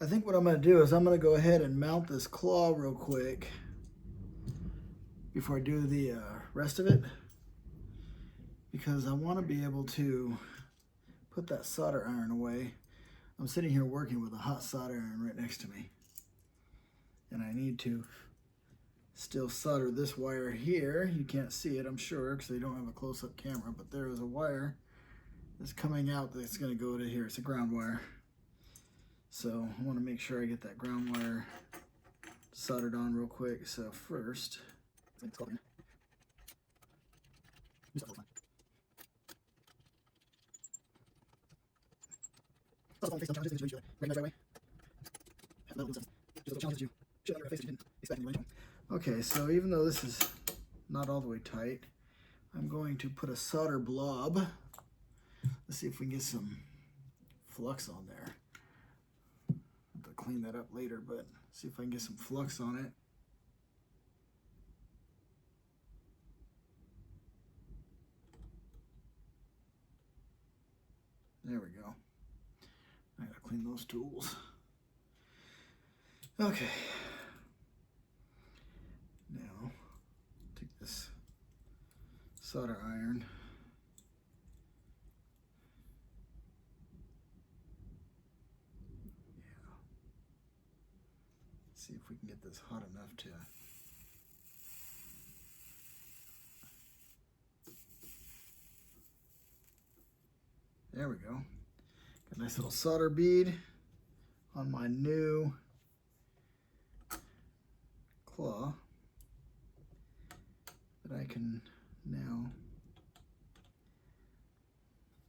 I think what I'm going to do is I'm going to go ahead and mount this claw real quick before I do the rest of it, because I want to be able to put that solder iron away. I'm sitting here working with a hot solder iron right next to me, and I need to still solder this wire here. You can't see it, I'm sure, because they don't have a close-up camera, but there is a wire that's coming out that's going to go to here. It's a ground wire. So I want to make sure I get that ground wire soldered on real quick. So first, okay, so even though this is not all the way tight, I'm going to put a solder blob. Let's see if we can get some flux on there. I'll have to clean that up later, but see if I can get some flux on it. There we go. I gotta clean those tools. Okay. Now, take this solder iron. Yeah. See if we can get this hot enough to there we go. Got a nice little solder bead on my new claw that I can now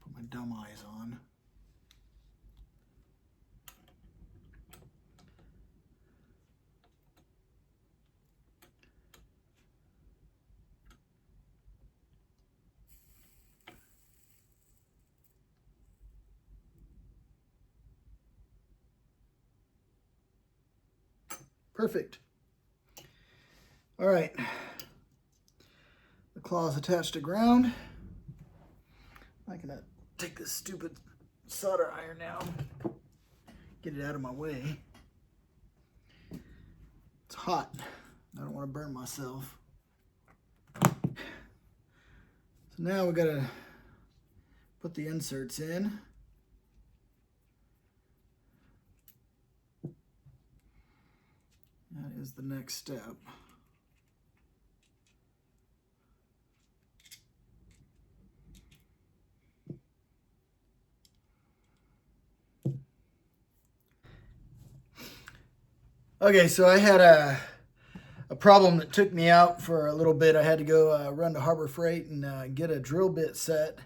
put my dumb eyes on. Perfect. All right. The claw is attached to ground. I'm gonna take this stupid solder iron now, get it out of my way. It's hot. I don't want to burn myself. So now we gotta put the inserts in. That is the next step. Okay, so I had a problem that took me out for a little bit. I had to go run to Harbor Freight and get a drill bit set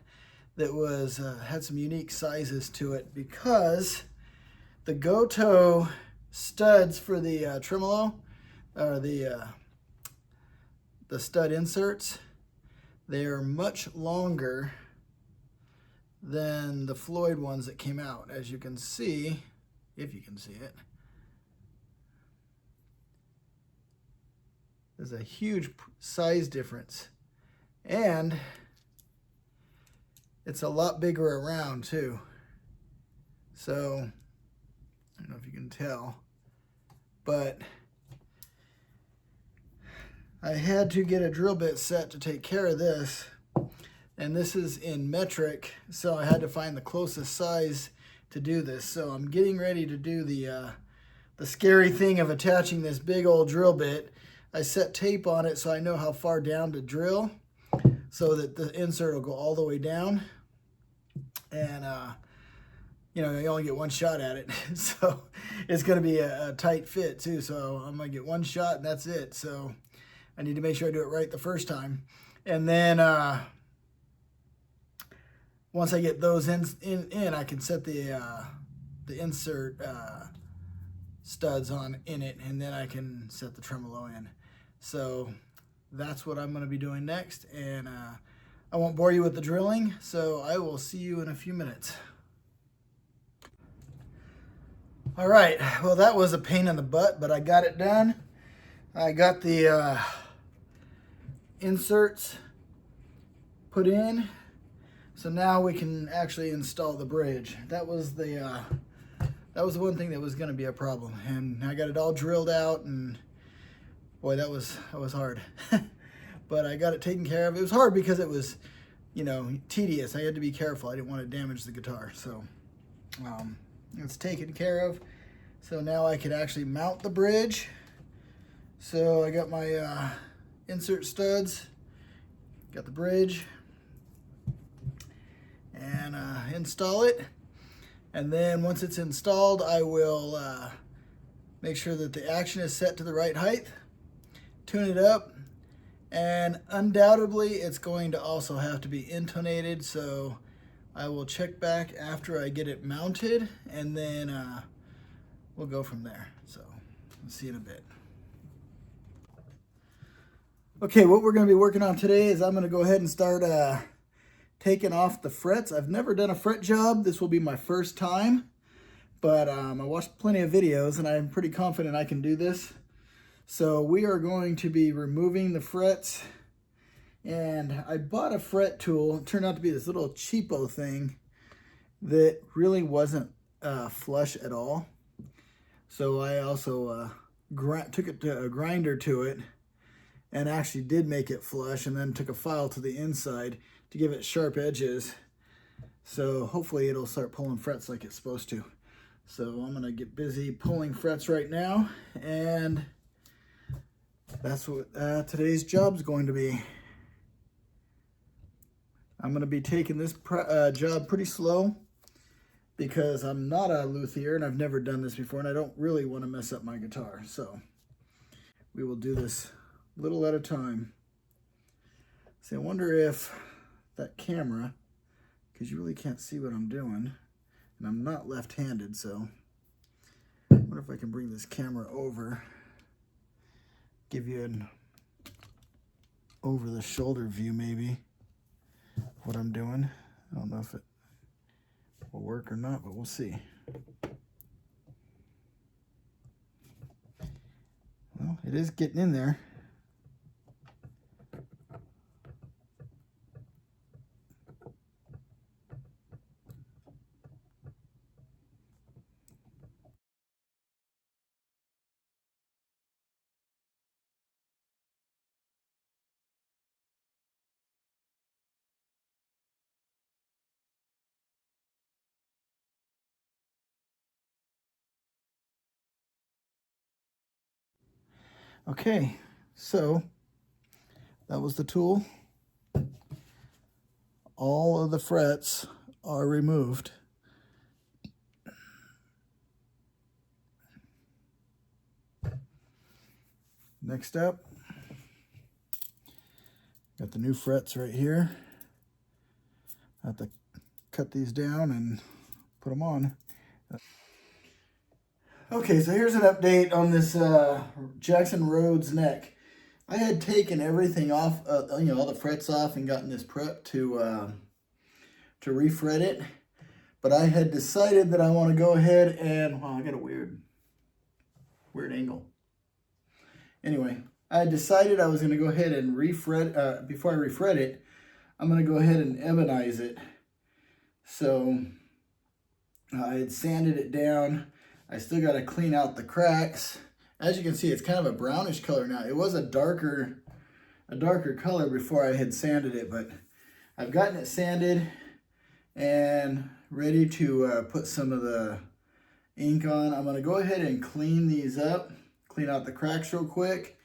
that was had some unique sizes to it, because the Gotoh studs for the tremolo, or the stud inserts, they are much longer than the Floyd ones that came out. As you can see, if you can see it, there's a huge size difference, and it's a lot bigger around too. So I don't know if you can tell, but I had to get a drill bit set to take care of this, and this is in metric, so I had to find the closest size to do this. So I'm getting ready to do the scary thing of attaching this big old drill bit. I set tape on it so I know how far down to drill, so that the insert will go all the way down, and you know, you only get one shot at it. So it's going to be a tight fit too. So I'm going to get one shot and that's it. So I need to make sure I do it right the first time. And then once I get those in, I can set the insert studs on in it, and then I can set the tremolo in. So that's what I'm going to be doing next. And I won't bore you with the drilling, so I will see you in a few minutes. All right, well, that was a pain in the butt, but I got it done. I got the inserts put in, so now we can actually install the bridge. That was the that was the one thing that was going to be a problem. And I got it all drilled out, and boy, that was hard. But I got it taken care of. It was hard because it was, you know, tedious. I had to be careful. I didn't want to damage the guitar. So it's taken care of. So now I could actually mount the bridge. So I got my insert studs, got the bridge, and install it. And then once it's installed, I will make sure that the action is set to the right height, tune it up, and undoubtedly it's going to also have to be intonated. So I will check back after I get it mounted, and then we'll go from there. So we'll see you in a bit. Okay, what we're going to be working on today is I'm going to go ahead and start taking off the frets. I've never done a fret job. This will be my first time, but I watched plenty of videos and I'm pretty confident I can do this. So we are going to be removing the frets, and I bought a fret tool. It turned out to be this little cheapo thing that really wasn't flush at all. So I also took it to a grinder to it and actually did make it flush, and then took a file to the inside to give it sharp edges. So hopefully it'll start pulling frets like it's supposed to. So I'm gonna get busy pulling frets right now, and that's what today's job's going to be. I'm gonna be taking this job pretty slow because I'm not a luthier and I've never done this before, and I don't really want to mess up my guitar. So we will do this little at a time. See, I wonder if that camera, because you really can't see what I'm doing, and I'm not left-handed, so I wonder if I can bring this camera over, give you an over-the-shoulder view maybe of what I'm doing. I don't know if it will work or not, but we'll see. Well, it is getting in there. Okay, so that was the tool. All of the frets are removed. Next up, got the new frets right here. I have to cut these down and put them on. Okay, so here's an update on this Jackson Rhodes neck. I had taken everything off, you know, all the frets off, and gotten this prep to refret it. But I had decided that I want to go ahead and, well, I got a weird angle. Anyway, I had decided I was going to go ahead and refret, before I refret it, I'm going to go ahead and ebonize it. So I had sanded it down. I still got to clean out the cracks. As you can see, it's kind of a brownish color now. It was a darker color before I had sanded it, but I've gotten it sanded and ready to put some of the ink on. I'm going to go ahead and clean these up, clean out the cracks real quick,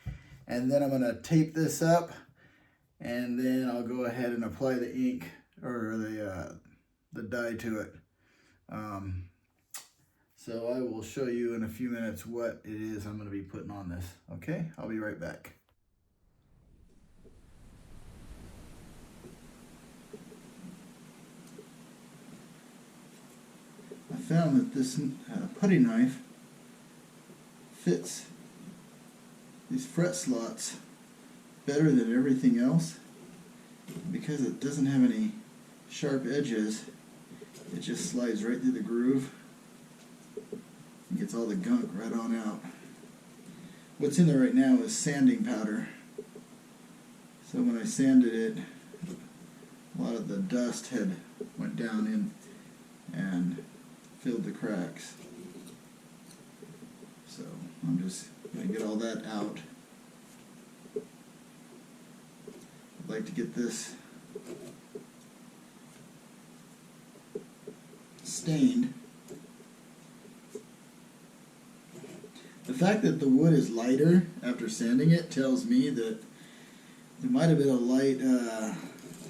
and then I'm going to tape this up, and then I'll go ahead and apply the ink or the dye to it. So I will show you in a few minutes what it is I'm going to be putting on this. Okay, I'll be right back. I found that this putty knife fits these fret slots better than everything else because it doesn't have any sharp edges. It just slides right through the groove and gets all the gunk right on out. What's in there right now is sanding powder. So when I sanded it, a lot of the dust had went down in and filled the cracks. So I'm just going to get all that out. I'd like to get this stained. The fact that the wood is lighter after sanding it tells me that there might have been a light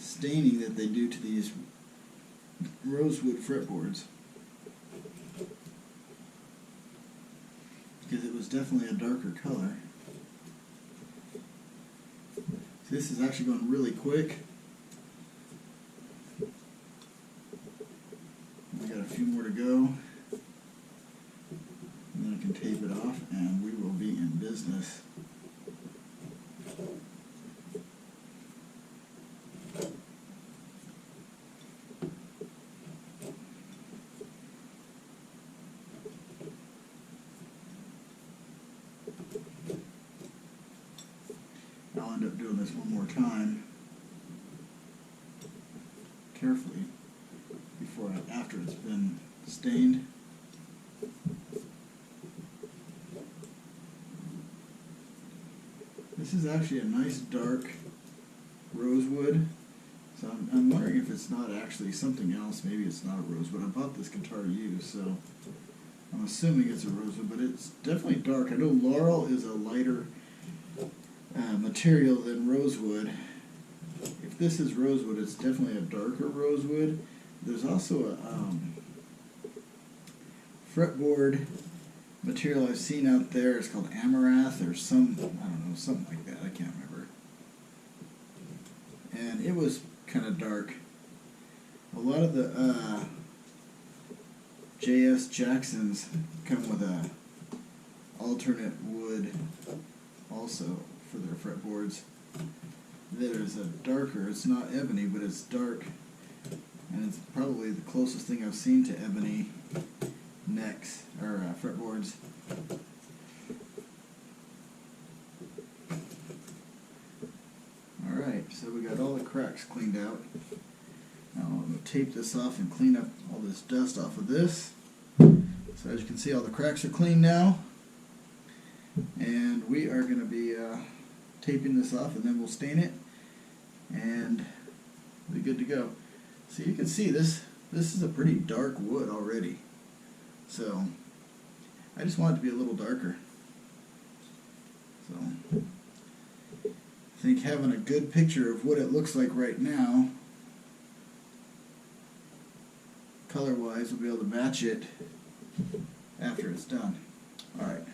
staining that they do to these rosewood fretboards, because it was definitely a darker color. So this is actually going really quick. We got a few more to go, and then I can tape it off and we will be in business. I'll end up doing this one more time carefully after it's been stained. This is actually a nice dark rosewood, so I'm wondering if it's not actually something else. Maybe it's not a rosewood. I bought this guitar used, so I'm assuming it's a rosewood, but it's definitely dark. I know laurel is a lighter material than rosewood. If this is rosewood, it's definitely a darker rosewood. There's also a fretboard material I've seen out there. It's called amaranth or some, I don't know, something like that. I can't remember. And it was kind of dark. A lot of the J.S. Jacksons come with a alternate wood also for their fretboards. There's a darker, it's not ebony, but it's dark, and it's probably the closest thing I've seen to ebony necks, or fretboards. Alright, so we got all the cracks cleaned out. Now I'm going to tape this off and clean up all this dust off of this. So as you can see, all the cracks are clean now. And we are going to be taping this off, and then we'll stain it, and we'll be good to go. So you can see this is a pretty dark wood already. So I just want it to be a little darker. So I think having a good picture of what it looks like right now, color-wise, we'll be able to match it after it's done. Alright.